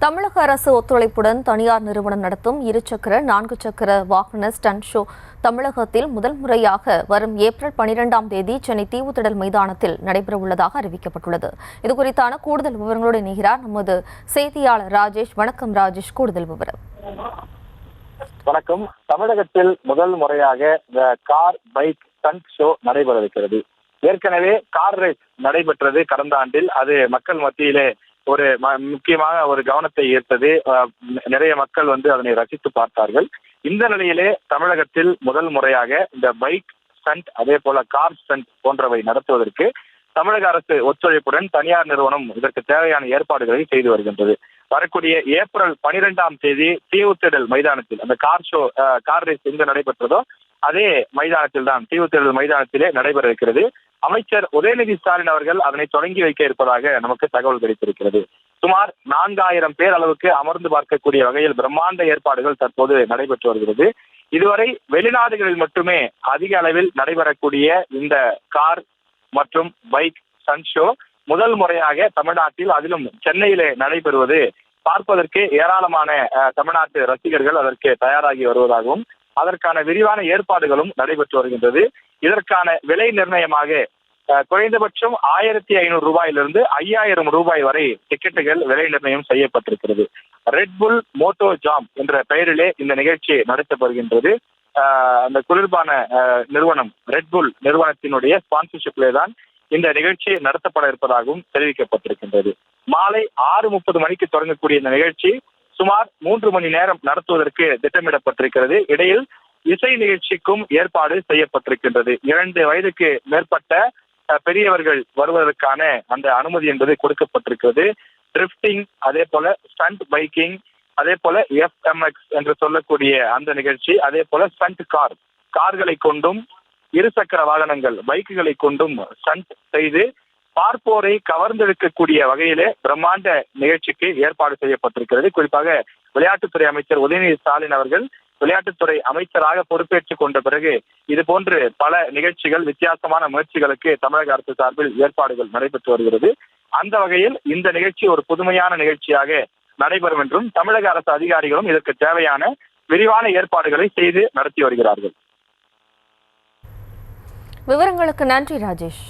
தமிழக அரசு ஒத்துழைப்புடன் தனியார் நிறுவனம் நடத்தும் இருசக்கர 4 சக்கர வாகன ஸ்டண்ட் ஷோ தமிழகத்தில் முதல் முறையாக வரும் ஏப்ரல் 12ஆம் தேதி சென்னை தீவுத்திடல் மைதானத்தில் நடைபெறவுள்ளதாக அறிவிக்கப்பட்டுள்ளது. இதுகுறித்தான கூடுதல் விவரங்களோடு இணைகிறார் நமது செய்தியாளர் ராஜேஷ். வணக்கம் ராஜேஷ், கூடுதல் விவரம். வணக்கம். தமிழகத்தில் முதல் முறையாக இந்த கார் பைக் ஸ்டண்ட் ஷோ நடைபெறவிருக்கிறது. ஏற்கனவே கார் ரேஸ் நடைபெற்றது கடந்த ஆண்டில். அது மக்கள் மத்தியிலே ஒரு முக்கியமாக ஒரு கவனத்தை ஈர்த்தது. நிறைய மக்கள் அதனை ரசித்து பார்த்தார்கள். இந்த நிலையிலே தமிழகத்தில் முதல் முறையாக இந்த பைக் ஸ்டண்ட் அதே போல கார் ஸ்டண்ட் போன்றவை நடத்துவதற்கு தமிழக அரசு ஒத்துழைப்புடன் தனியார் நிறுவனம் இதற்கு தேவையான ஏற்பாடுகளை செய்து வருகின்றது. வரக்கூடிய ஏப்ரல் 12ஆம் தேதி தீவுத்திடல் மைதானத்தில் அந்த கார் ரேஸ் எங்கு நடைபெற்றதோ அதே மைதானத்தில் தான் தீவுத்திடல் மைதானத்திலே நடைபெற இருக்கிறது. அமைச்சர் உதயநிதி ஸ்டாலின் அவர்கள் அதனை தொடங்கி வைக்க இருப்பதாக நமக்கு தகவல் கிடைத்திருக்கிறது. சுமார் 4000 பேர் அளவுக்கு அமர்ந்து பார்க்கக்கூடிய வகையில் பிரம்மாண்ட ஏற்பாடுகள் தற்போது நடைபெற்று வருகிறது. இதுவரை வெளிநாடுகளில் மட்டுமே அதிக அளவில் நடைபெறக்கூடிய இந்த கார் மற்றும் பைக் ஸ்டண்ட் ஷோ முதல் முறையாக தமிழ்நாட்டில், அதிலும் சென்னையிலே நடைபெறுவது பார்ப்பதற்கு ஏராளமான தமிழ்நாட்டு ரசிகர்கள் அதற்கு தயாராகி வருவதாகவும் அதற்கான விரிவான ஏற்பாடுகளும் நடைபெற்று வருகின்றது. இதற்கான விலை நிர்ணயமாக குறைந்தபட்சம் 1500 ரூபாயிலிருந்து 5000 ரூபாய் வரை டிக்கெட்டுகள் விலை நிர்ணயம் செய்யப்பட்டிருக்கிறது. ரெட்புல் மோட்டோ ஜாம் என்ற பெயரிலே இந்த நிகழ்ச்சி நடத்தப்படுகின்றது. அந்த குளிர்பான நிறுவனம் ரெட்புல் நிறுவனத்தினுடைய ஸ்பான்சர்ஷிப்லே தான் இந்த நிகழ்ச்சி நடத்தப்பட இருப்பதாகவும் தெரிவிக்கப்பட்டிருக்கின்றது. மாலை 6:30 மணிக்கு தொடங்கக்கூடிய இந்த நிகழ்ச்சி சுமார் 3 மணி நேரம் நடத்துவதற்கு திட்டமிடப்பட்டிருக்கிறது. இடையில் இசை நிகழ்ச்சிக்கும் ஏற்பாடு செய்யப்பட்டிருக்கின்றது. 2 வயதுக்கு மேற்பட்ட பெரியவர்கள் வருவதற்கான அந்த அனுமதி என்பது கொடுக்கப்பட்டிருக்கிறது. டிரிப்டிங், அதே போல ஸ்டண்ட் பைக்கிங், அதே போல FMX என்று சொல்லக்கூடிய அந்த நிகழ்ச்சி, அதே போல ஸ்டண்ட் கார்களை கொண்டும் இருசக்கர வாகனங்கள் பைக்குகளை கொண்டும் ஸ்டண்ட் செய்து பார்ப்போரை கவர்ந்தெடுக்கக்கூடிய வகையிலே பிரம்மாண்ட நிகழ்ச்சிக்கு ஏற்பாடு செய்யப்பட்டிருக்கிறது. குறிப்பாக விளையாட்டுத்துறை அமைச்சர் உதயநிதி ஸ்டாலின் அவர்கள் விளையாட்டுத்துறை அமைச்சராக பொறுப்பேற்றுக் கொண்ட பிறகு இது போன்று பல நிகழ்ச்சிகள், வித்தியாசமான முயற்சிகளுக்கு தமிழக அரசு சார்பில் ஏற்பாடுகள் நடைபெற்று வருகிறது. அந்த வகையில் இந்த நிகழ்ச்சி ஒரு புதுமையான நிகழ்ச்சியாக நடைபெறும் என்றும் தமிழக அரசு அதிகாரிகளும் இதற்கு தேவையான விரிவான ஏற்பாடுகளை செய்து நடத்தி வருகிறார்கள். விவரங்களுக்கு நன்றி ராஜேஷ்.